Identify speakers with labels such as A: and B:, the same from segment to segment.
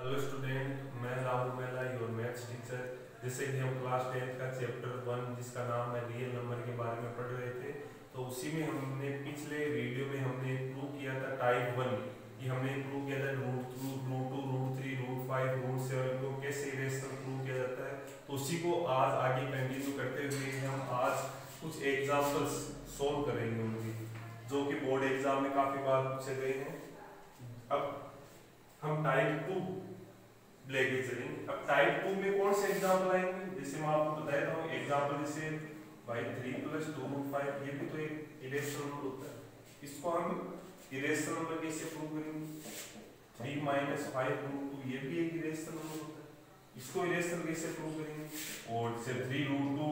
A: Hello student, मैं Rahul Mehla, your maths teacher. जैसे कि हम क्लास 10th का चैप्टर 1 जिसका नाम है रियल नंबर के बारे में पढ़ रहे थे, तो उसी में हमने पिछले वीडियो में हमने प्रूव किया था टाइप 1 कि हमने प्रूव किया था √2, √2, √3, √5, √7 को कैसे इरेशनल प्रूव किया जाता है। तो उसी को आज आगे कंटिन्यू करते हुए हम आज कुछ एग्जाम्पल्स सोल्व करेंगे उनकी, जो कि बोर्ड एग्जाम में काफ़ी बार पूछे गए हैं। अब हम टाइप 2 लेके चलेंगे। अब टाइप 2 में कौन से एग्जाम्पल आएंगे, जैसे मैं आपको बता देता हूँ एग्जाम्पल, जैसे भाई 3 + 2√5, ये भी तो एक इरेशनल नंबर होता है। इसको हम इरेशनल नंबर कैसे प्रूव करेंगे? 3 - 5√2, ये भी एक इरेशनल नंबर होता है। इसको इरेशनल कैसे प्रूव करेंगे? और से 3√2,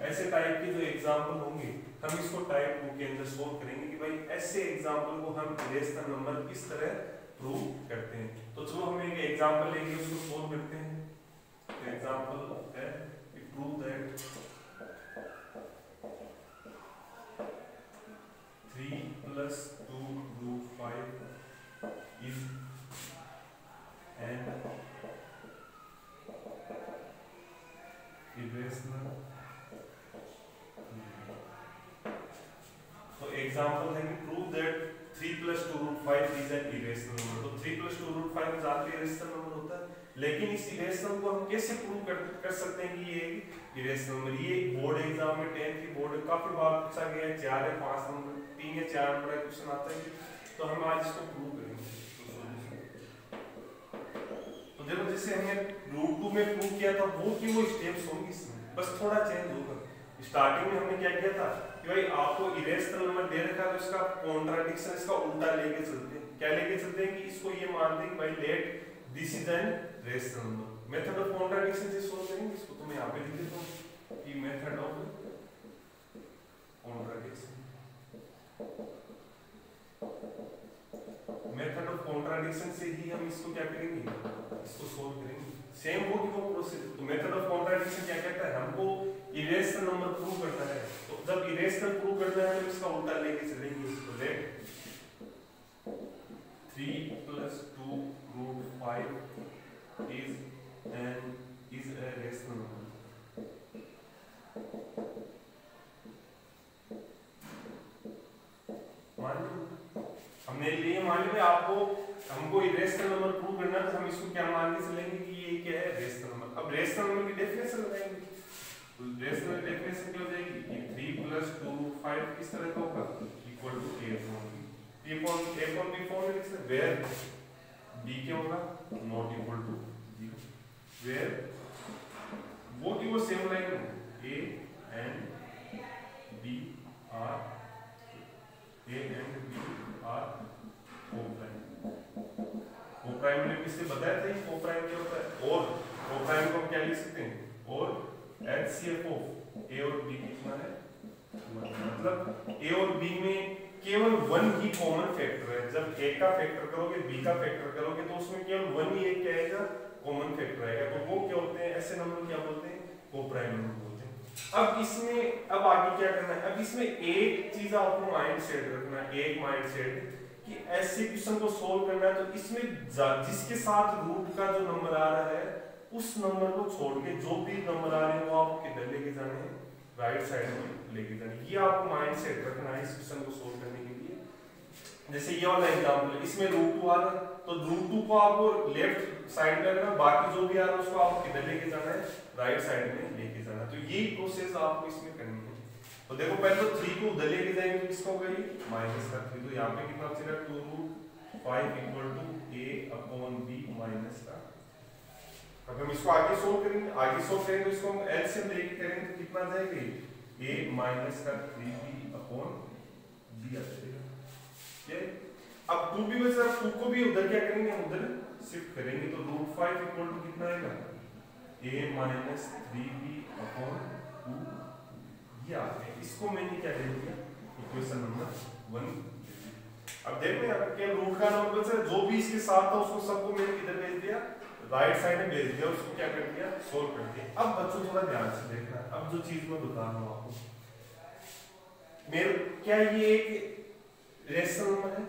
A: ऐसे टाइप के जो एग्जाम्पल होंगे हम इसको टाइप 2 के अंदर सोल्व करेंगे कि भाई ऐसे एग्जाम्पल को हम इरेशनल नंबर किस तरह प्रूव करते हैं। तो चलो हम एक एग्जांपल लेंगे, उसको सोल्व करते हैं। एग्जांपल है prove that 3 + 2√5 is an irrational. तो एग्जांपल है कि prove that 3 + 2√5 is an irrational number. तो 3 + 2√5 जानते हैं इरेशनल नंबर होता है, लेकिन इस इरेशनल को हम कैसे प्रूव कर सकते हैं कि ये एक इरेशनल नंबर। ये बोर्ड एग्जाम में 10th की बोर्ड काफी बार पूछा गया है, 4 या 5 नंबर, 3 या 4 नंबर का क्वेश्चन आता है। तो हम आज इसको प्रूव करेंगे। तो देखो, जैसे हमने √2 में प्रूव किया था वो की वो स्टेप्स होंगे, इसमें बस थोड़ा चेंज होगा। स्टार्टिंग में हमने क्या किया था कि भाई आपको इरेशनल नंबर दे रखा है तो इसका कॉन्ट्राडिक्शन, इसका उल्टा लेके चलते हैं। क्या लेके चलते हैं कि इसको ये मानते हैं कि भाई let this is an rational number. Method of contradiction से सोल्व करेंगे इसको। तो मैं यहां पे लिख देता हूं कि method of contradiction, method of contradiction से ही हम इसको क्या करेंगे, इसको सोल्व करेंगे। सेम वो की वो प्रोसेस। तो मेथड ऑफ कॉन्ट्राडिक्शन क्या कहता है, हमको इरेशनल नंबर प्रूव करना है। तो जब इरेशनल प्रूव करना है तो इसका उल्टा लेके चलेंगे इसको। Late 3 + 2√5 is a rational number। मान लो हमने लिए, मान लो आपको हमको इरेशनल नंबर प्रूव करना है तो हम इसको क्या मान के चलेंगे कि ये क्या है, रेशनल नंबर। अब रेशनल नंबर की डेफिनेशन लगाएंगे। रेशनल डेफिनेशन क्या हो जाएगी कि 3 + 2√5 किस तरह का होगा, equal to a upon b form में लिख सकते, वेयर b क्या होगा, नॉट इक्वल टू 0, वेयर वो की वो same line a and b are coprime मैंने किससे बताया था, कोप्राइम क्या होता है। और कोप्राइम को हम क्या लिख सकते हैं, और HCF ऑफ a और b कितना है, मतलब a और b में केवल 1 ही कॉमन फैक्टर है। जब a का फैक्टर करोगे b का फैक्टर करोगे तो उसमें केवल 1 ही एक क्या आएगा, कॉमन फैक्टर आएगा। तो वो क्या होते हैं, ऐसे नंबर क्या बोलते हैं, कोप्राइम नंबर बोलते हैं। अब इसमें अब आगे क्या करना है, अब इसमें एक चीज आपको माइंड सेट रखना है, एक माइंड सेट कि ऐसे क्वेश्चन को सोल्व करना है तो इसमें जिसके साथ रूट का जो नंबर आ रहा है उस नंबर को छोड़ के जो भी नंबर आ रहे हैं वो आपको किधर लेके जाने हैं, राइट साइड में लेके जाने। ये आपको माइंड सेट रखना है इस क्वेश्चन को सोल्व करने के लिए। जैसे ये वाला एग्जांपल है, इसमें √2 आ रहा है तो √2 को आपको लेफ्ट साइड में रखना, बाकी जो भी आ रहा है उसको आपको किधर लेके जाना है, राइट साइड में लेके जाना। तो यही प्रोसेस आपको इसमें करनी है। तो देखो पहले तो 3 को उधर लेके जाएंगे तो किसका होगा, ये -3। तो यहाँ पे कितना बचेगा, 2√5 equal to a upon b minus का। अब हम इसको आगे सोल्व करेंगे, आगे सोल्व करेंगे तो इसको हम एलसीएम लेके करेंगे तो कितना जाएगा, a माइनस का 3b अपॉन b आ जाएगा। अब 2b में से 2 को भी उधर क्या करेंगे, उधर शिफ्ट करेंगे तो √5 इक्वल टू कितना आएगा, a माइनस 3b अपॉन 2। ये आ गया। इसको मैंने क्या दे दिया, इक्वेशन नंबर 1। अब देखो यहाँ पे क्या रूट का नंबर बचा, जो भी इसके साथ था उसको सबको मैंने किधर भेज दिया, राइट साइड में भेज दिया, उसको क्या कर दिया, सोल्व कर दिया। अब बच्चों थोड़ा ध्यान से देखना, अब जो चीज मैं बता रहा हूँ आपको, मेरे क्या ये एक रेशनल नंबर है,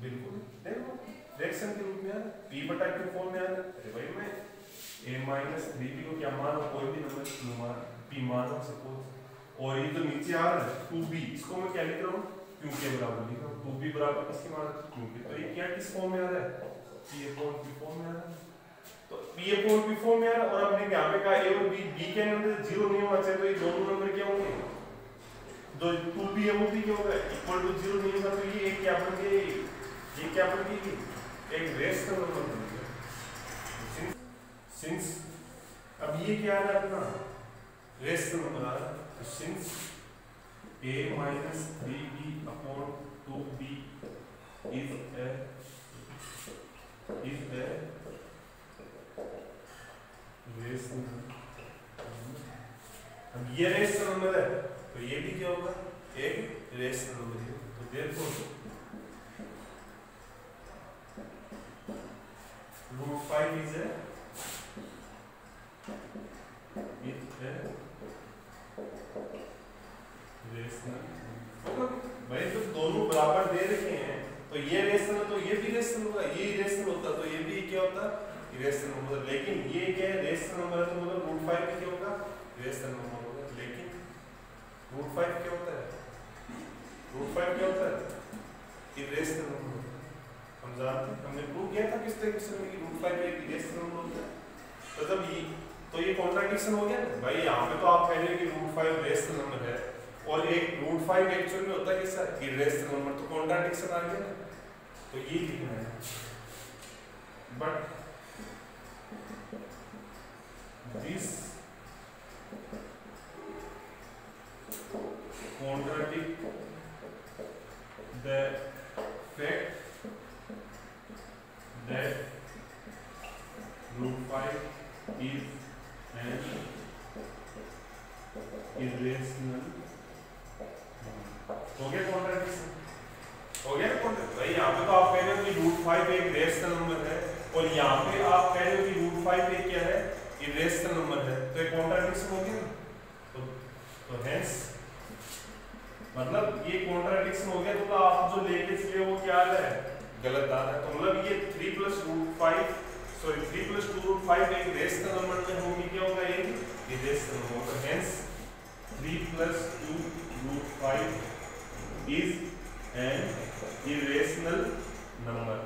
A: बिल्कुल देखो फ्रैक्शन के रूप में आ रहा है, p/q फॉर्म में आ रहा है। -3b को क्या मानो, कोई भी नंबर p मानो सपोज, और ये तो नीचे आ रहा है 2b, इसको मैं क्या लिख रहा हूँ, q के बराबर लिख रहा हूँ। 2b बराबर किसके मान, q के। तो ये क्या किस फॉर्म में आ रहा है, p अपॉन q फॉर्म में आ रहा है। तो p अपॉन q फॉर्म में आ रहा है, और हमने यहाँ पे कहा a और b के अंदर 0 नहीं होना चाहिए, तो ये दोनों नंबर क्या होंगे, जो 2b है वो भी क्या होगा, इक्वल टू 0 नहीं होगा, तो ये क्या बन गया, ये क्या बन गई, एक रेशनल नंबर बन गया। सिंस अब ये क्या है अपना रेशनल नंबर आ रहा है, तो since a minus 3b upon 2b is a rational. अब ये रेशनल नंबर है, तो ये भी क्या होगा, एक रेशनल नंबर है। तो therefore √5 is a रेशनल। मतलब भाई जब दोनों बराबर दे रखे हैं, तो ये रेशनल तो ये भी रेशनल होगा, ये रेशनल होता तो ये भी क्या होता, इरेशनल नंबर। लेकिन ये क्या है, रेशनल नंबर है, तो मतलब √5 भी क्या होगा, रेशनल नंबर होगा। लेकिन √5 क्या होता है, √5 क्या होता है, इरेशनल नंबर। हम जानते हैं, हमने प्रूव किया था किस तरीके से कि √5 एक इरेशनल नंबर होता है। तो जब ये कॉन्ट्राडिक्शन हो गया ना भाई, यहाँ पे तो आप कह रहे हैं कि √5 रेशनल नंबर है, और एक √5 एक्चुअल में होता है किसका, इरेशनल नंबर, तो कॉन्ट्राडिक्शन आ गया ना। तो ये लिखना है, but this contradict the fact that √5 is an irrational number। हो गया कॉन्ट्रडिक्शन, हो गया कॉन्ट्रडिक्शन भाई। यहाँ पे तो आप कह रहे हो कि √5 एक रेशनल नंबर है, और यहाँ पे आप कह रहे हो कि √5 एक क्या है, इरेशनल नंबर है, तो एक कॉन्ट्रडिक्शन हो गया ना। तो हेंस मतलब ये कॉन्ट्रडिक्शन हो गया, तो आप जो लेके चले वो क्या है, गलत आ रहा है। तो मतलब ये 3 + 2 √5 एक रेशनल नंबर में होगी, क्या होगा, ये इरेशनल नंबर। तो hence 3 + 2 √5 is an irrational number.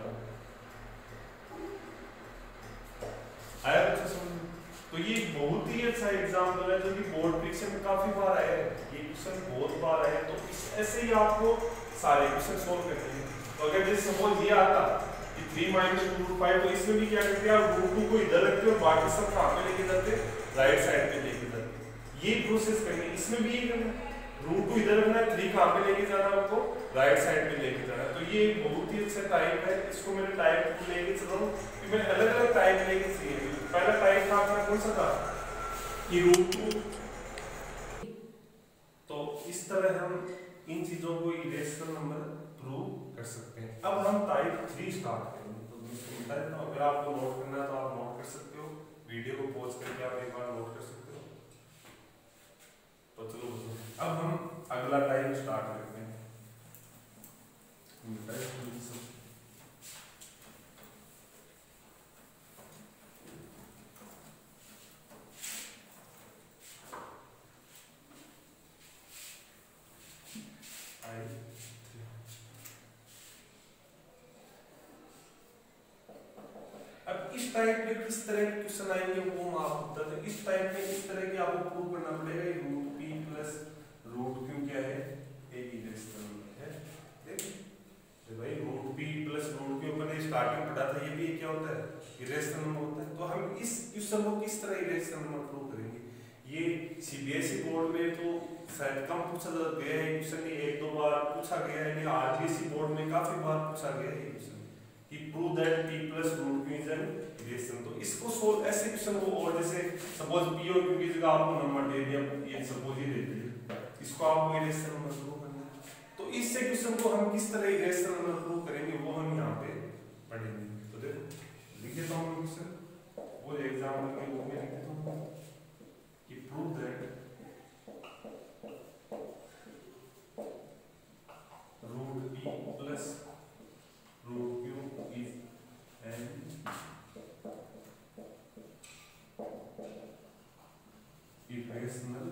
A: आया बच्चों समझ? तो ये बहुत ही अच्छा एग्जाम्पल है, जो कि बोर्ड परीक्षा में काफी बार आया है, ये क्वेश्चन बहुत बार आया है। तो ऐसे ही आपको सारे क्वेश्चन सोल्व करने हैं। तो अगर जैसे सपोज ये आता कि 3 - 2 √5, तो इसमें भी क्या करते हैं आप, √2 को इधर रखते हो और बाकी सब कहाँ पे लेके जाते, राइट साइड पे लेके जाते। ये प्रोसेस करेंगे, इसमें भी ये करना है, √2 इधर रखना है, 3 कहाँ पे लेके जाना है आपको, राइट साइड पे लेके जाना है। तो ये बहुत ही अच्छा टाइप है, इसको मैंने टाइप लेके चल रहा हूँ कि मैंने अलग अलग टाइप लेके चाहिए। पहला टाइप था आपका कौन सा था, कि √2। तो इस तरह हम इन चीजों को इरेशनल नंबर प्रूव कर सकते हैं। अब हम टाइप 3 स्टार्ट करेंगे। तो अगर आपको नोट करना है तो आप नोट कर सकते हो, वीडियो को पॉज करके आप एक बार नोट कर सकते हो। तो चलो अब हम अगला टाइप स्टार्ट करते हैं। अब इस टाइप में किस तरह के क्वेश्चन आएंगे वो हम आपको बताते हैं। इस टाइप में इस तरह के आपको प्रूव करना पड़ेगा, √p + √q क्या है, एक इरेशनल नंबर है। देखिए भाई √p + √q अपन ने स्टार्टिंग पढ़ा था, ये भी क्या होता है, इरेशनल नंबर होता है। तो हम इस क्वेश्चन को किस तरह इरेशनल नंबर प्रूव करेंगे। ये सीबीएसई बोर्ड में तो शायद कम पूछा गया है क्वेश्चन, ये 1-2 बार पूछा गया है, लेकिन आरबीएसई बोर्ड में काफी बार पूछा गया है क्वेश्चन कि prove that p + √q is an irrational. तो इसको सोल्व ऐसे क्वेश्चन को, और जैसे सपोज p और q की जगह आपको नंबर दे दिया, ये सपोज ये दे दिया, इसको आपको इरेशनल नंबर प्रूव करना है। तो इससे क्वेश्चन को हम किस तरह इरेशनल नंबर प्रूव करेंगे वो हम यहाँ पे पढ़ेंगे। तो देखो लिख देता हूँ क्वेश्चन, वो एग्जाम्पल के रूप में लिख देता हूँ कि prove that √p + √q is an irrational.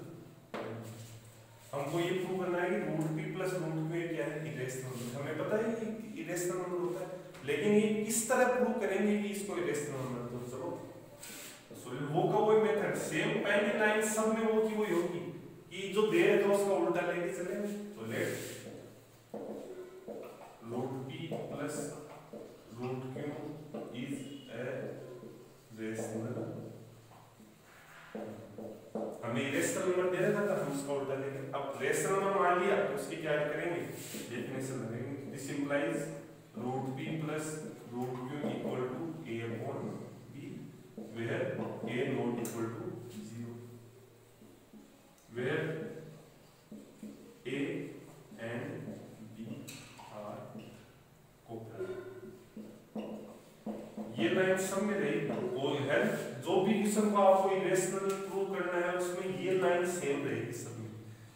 A: हमको ये प्रूव करना है कि root P plus root Q क्या है, इरेशनल नंबर। हमें पता है कि इरेशनल नंबर होता है, लेकिन ये किस तरह प्रूव करेंगे कि इसको इरेशनल नंबर। तो चलो वो का वही मेथड, सेम पहली लाइन सब में वो की वही होगी कि जो दे रहे तो उसका उल्टा लेके चलेंगे। तो let root P plus root Q is a rational. हमें रेशनल नंबर दे रहा था, हम उसका उल्टा लेंगे। अब रेशनल नंबर मान लिया तो उसकी क्या करेंगे, डेफिनेशन लगाएंगे। This implies root P plus root Q equal to A upon B where a not equal to 0, where a and b are co-parallel। ये लाइन सब में रहेगी और है जो भी क्वेश्चन को आपको इरेशनल प्रूव करना है उसमें ये लाइन सेम रहेगी सब में।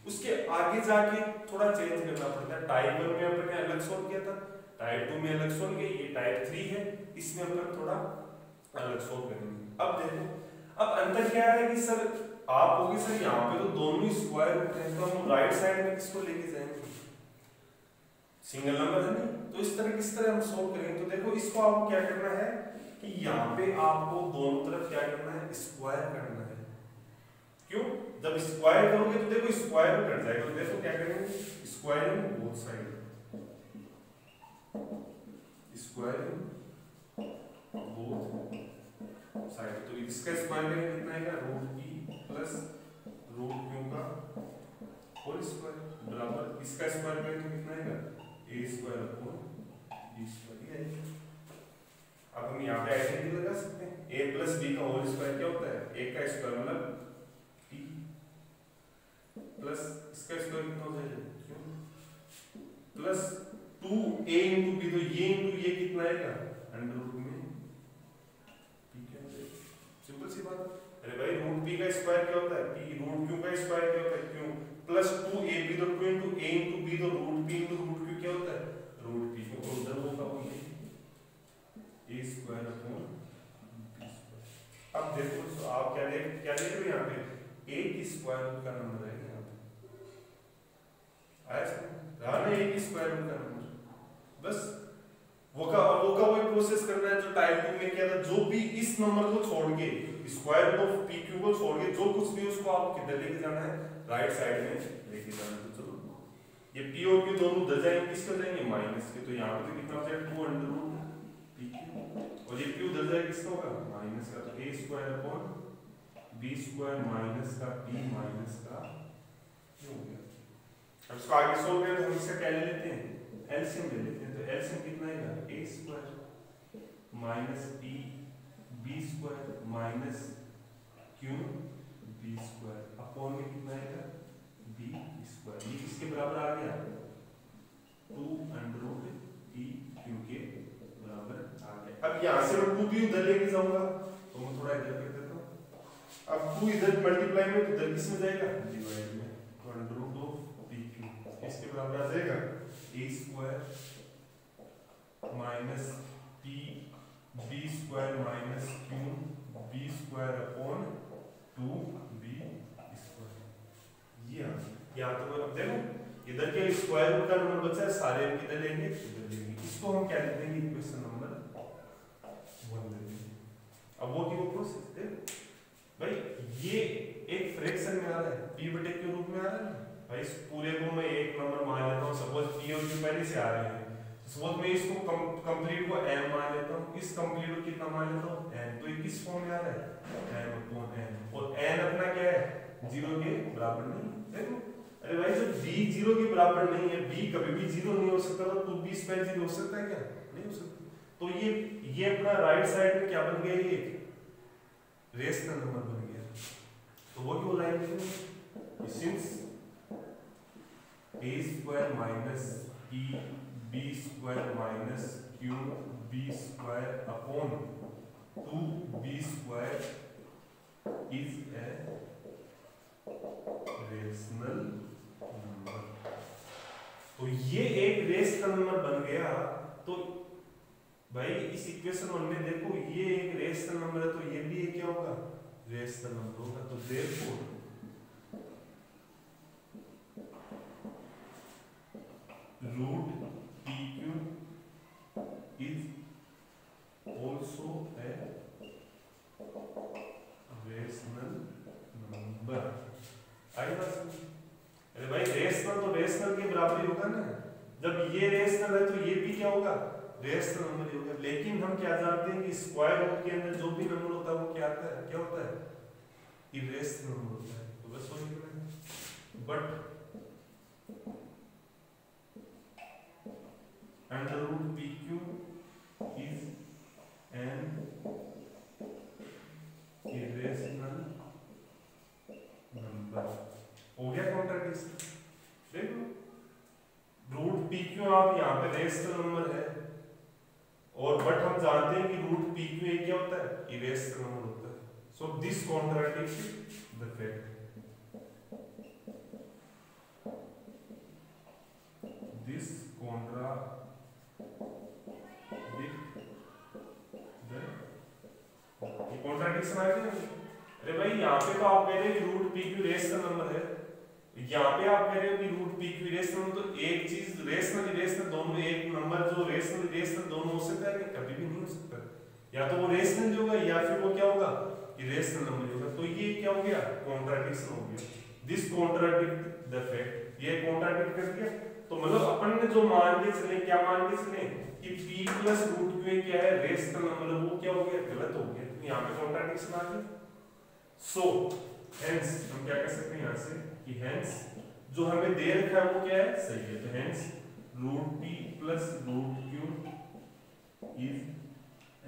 A: उसके आगे जाके थोड़ा चेंज करना पड़ता है। टाइप 1 में अपने अलग सोल्व किया था, टाइप 2 में अलग सोल्व किया, ये टाइप 3 है, इसमें अपन थोड़ा अलग सोल्व करेंगे। अब देखो, अब अंतर क्या है कि सर आप होगी सर यहाँ पे तो दोनों स्क्वायर रूट है, तो हम राइट साइड में किसको लेके जाएंगे, सिंगल नंबर है नहीं, तो इस तरह किस तरह हम सोल्व करेंगे। तो देखो इसको आपको क्या करना है कि यहाँ पे आपको दोनों तरफ क्या करना है, स्क्वायर करना है। क्यों, जब स्क्वायर करोगे तो देखो स्क्वायर कट जाएगा। तो देखो क्या करेंगे, squaring both side, squaring both side. तो इसका स्क्वायर करेंगे कितना आएगा, root P plus root Q का होल स्क्वायर बराबर इसका स्क्वायर करेंगे तो कितना आएगा, ए स्क्वायर अपॉन बी स्क्वायर। ये अब हम यहाँ पे आइडेंटिटी लगा सकते हैं, ए प्लस बी का होल स्क्वायर क्या होता है, ए का स्क्वायर मतलब टी प्लस इसका स्क्वायर कितना हो जाएगा, Q plus 2a into B, तो ये इंटू ये कितना आएगा, अंडर रूट में सिंपल सी बात। अरे भाई रूट पी का स्क्वायर क्या होता है, पी, रूट क्यू का स्क्वायर क्या होता है, क्यू, प्लस 2ab तो 2 इंटू a इंटू b, तो root p into root Q क्या होता है, रूट p। तो उधर होगा वो ये a square upon b square. अब देखो तो आप क्या देख रहे हो यहाँ पे, a की स्क्वायर रूट का नंबर है यहाँ पे, आया समझ रहा ना, a की स्क्वायर रूट का नंबर। बस वो का वही प्रोसेस करना है जो टाइप 2 में किया था। जो भी इस नंबर को छोड़ के, square root of P Q को छोड़ के जो कुछ भी उसको आपको किधर लेके जाना है, राइट साइड में लेके जाना है। तो चलो ये पी और क्यू दोनों उधर जाएंगे, किसको जाएंगे, माइनस के। तो यहाँ पे तो कितना हो जाएगा, 2 अंडर रूट पी क्यू, और ये क्यू उधर जाएगा किसका होगा, माइनस का। तो a square upon B square minus का पी माइनस का क्यू हो गया। अब इसको आगे सोल्व करें तो हम इसका क्या ले लेते हैं, एलसीएम ले लेते हैं। तो एलसीएम कितना आएगा, ए square minus p b square minus q b square upon में कितना आएगा, बी स्क्वायर। ये किसके बराबर आ गया, 2 अंडर रूट पी क्यू के बराबर आ गया। अब यहाँ से मैं 2b उधर लेके जाऊंगा तो मैं थोड़ा इधर कर देता हूँ। अब 2 इधर मल्टीप्लाई में उधर किस में जाएगा, डिवाइड में। तो under root of P q इसके बराबर आ जाएगा a square minus p b square minus q b square upon 2b square. ये या तो अब देखो इधर के स्क्वायर रूट का नंबर बचा है, सारे हम किधर लेंगे, इधर लेंगे। इसको हम क्या लिख देंगे, इक्वेशन नंबर 1 ले लेंगे। अब वो की वो प्रोसेस देखो भाई, ये एक फ्रैक्शन में आ रहा है, p बटे q रूप में आ रहा है ना भाई। इस पूरे को मैं एक नंबर मान लेता हूँ, सपोज p और q पहले से आ रहे हैं, सपोज मैं इसको कंप्लीट को m मान लेता हूँ, इस कंप्लीट को कितना मान लेता हूँ, n। तो ये किस फॉर्म में आ रहा है, m अपॉन n, और n अपना क्या है, 0 के बराबर नहीं। देखो अरे भाई जब b 0 के बराबर नहीं है, b कभी भी 0 नहीं हो सकता, तो 2b स्क्वायर 0 हो सकता है क्या, नहीं हो सकता। तो ये अपना राइट साइड में क्या बन गया, ये रेशनल नंबर बन गया। तो वो क्यों लाइन लिखेंगे, since a square minus p b square minus q b square upon 2b square is a rational number. तो ये एक रेशनल नंबर बन गया। तो भाई इस इक्वेशन 1 में देखो ये एक रेशनल नंबर है, तो ये भी क्या होगा, रेशनल नंबर होगा। तो therefore root PQ is also a rational number। आई बात समझ? अरे भाई रेशनल तो रेशनल के बराबर ही होगा ना। जब ये रेशनल है तो ये भी क्या होगा, रेशनल नंबर ही होगा। लेकिन हम क्या जानते हैं कि स्क्वायर रूट के अंदर जो भी नंबर होता है वो क्या आता है, क्या होता है, इरेशनल नंबर होता है। तो बस वही है। But under root PQ is an irrational number। हो गया कॉन्ट्रडिक्शन। देखो रूट PQ आप यहाँ पे रेशनल नंबर है, और बट हम जानते हैं कि रूट PQ एक क्या होता है, इरेशनल नंबर होता है। So this contradicts the fact, this contradict contradiction आ गया। अरे भाई यहाँ पे तो आप कह रहे हो कि रूट PQ रेशनल नंबर है, यहाँ पे आप कह रहे हो कि रूट PQ रेशनल नंबर। तो एक चीज रेशनल इरेशनल दोनों, एक नंबर जो रेशनल इरेशनल दोनों हो सकता है, कभी भी नहीं हो सकता। या तो वो रेशनल होगा या फिर वो क्या होगा, इरेशनल नंबर होगा। तो ये क्या हो गया, कॉन्ट्रडिक्शन हो गया। दिस कॉन्ट्रडिक्ट द फैक्ट, ये कॉन्ट्रडिक्ट कर दिया। तो मतलब अपन ने जो मान के चले, क्या मान के चले कि P प्लस रूट Q क्या है, रेशनल नंबर, वो क्या हो गया, गलत हो गया। तो यहाँ पे कॉन्ट्रडिक्शन आ गया। सो हेंस हम क्या कह सकते हैं यहाँ से कि हेंस जो हमें दे रखा है वो क्या है, सही है। तो hence root P plus root Q is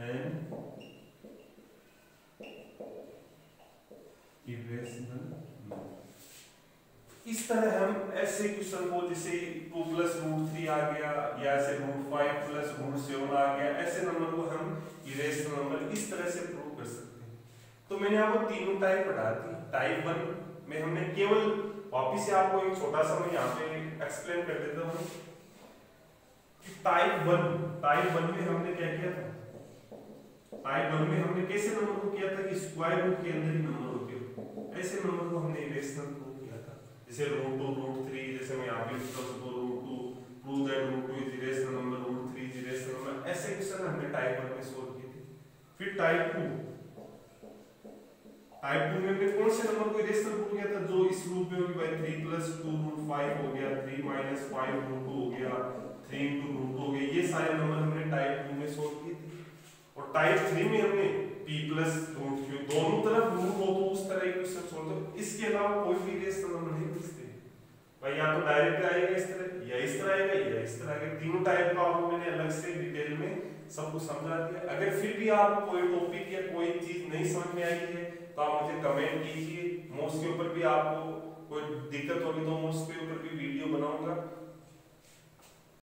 A: an irrational number. इस तरह हम ऐसे क्वेश्चन को, जैसे 2 प्लस रूट 3 आ गया, या ऐसे रूट 5 प्लस रूट 7 आ गया, ऐसे नंबर को हम इरेशनल नंबर इस तरह से प्रूव कर सकते हैं। तो मैंने आपको तीनों टाइप पढ़ा दी। टाइप 1 में हमने केवल, वापिस से आपको एक छोटा सा मैं यहाँ पे एक्सप्लेन कर देता हूँ कि टाइप 1 में हमने क्या किया था। टाइप 1 में हमने कैसे नंबर को किया था कि स्क्वायर रूट के अंदर ही नंबर होते हो, ऐसे नंबर को हमने इरेशनल प्रूव किया था। जैसे रूट 2 रूट 3, जैसे मैं यहाँ पे लिखता हूँ root 2 prove that root 2 is irrational number, root 3 is irrational number. ऐसे क्वेश्चन हमने टाइप 1 में सोल्व किए थे। फिर टाइप 2 में हमने कौन से नंबर को इरेशनल प्रूव किया था, जो इस रूप में होगी भाई 3 प्लस 2 रूट 5 हो गया, 3 माइनस 5 रूट 2 हो गया, 3 इनटू रूट 2 हो गया। ये सारे नंबर हमने टाइप 2 में सोल्व किए थे। और टाइप 3 में हमने P प्लस रूट Q दोनों तरफ रूट हो तो उस तरह के क्वेश्चन सोल्व कर। इसके अलावा कोई भी इरेशनल नंबर नहीं पूछते भाई, या तो डायरेक्ट आएगा इस तरह, या इस तरह आएगा, या इस तरह आएगा। तीनों टाइप का आपको मैंने अलग से डिटेल में सब कुछ समझा दिया। अगर फिर भी आपको कोई टॉपिक या कोई चीज नहीं समझ में आई है तो आप मुझे कमेंट कीजिए। मैं उसके ऊपर भी आपको कोई दिक्कत होगी तो मैं उसके ऊपर भी वीडियो बनाऊंगा।